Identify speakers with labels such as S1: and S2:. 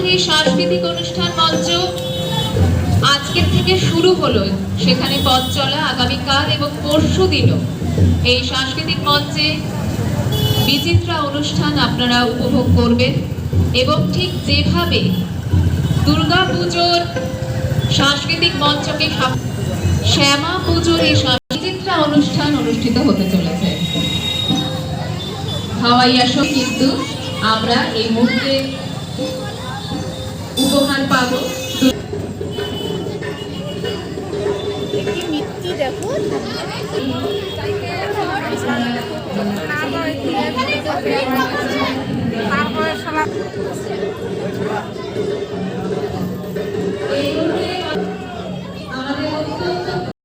S1: আমাদের এই সাংস্কৃতিক অনুষ্ঠান মঞ্চ আজকের থেকে শুরু হলো, সেখানে পথ চলা আগামীকাল এবং পরশু দিনও এই সাংস্কৃতিক মঞ্চে বিচিত্রা অনুষ্ঠান আপনারা উপভোগ করবেন। এবং ঠিক যেভাবে দুর্গা পুজোর সাংস্কৃতিক মঞ্চকে শ্যামা পুজোর এই বিচিত্রা অনুষ্ঠান অনুষ্ঠিত হতে চলেছে। হাওয়াই আসো, কিন্তু আমরা এই মুহূর্তে উপহার পাবো। তারপরে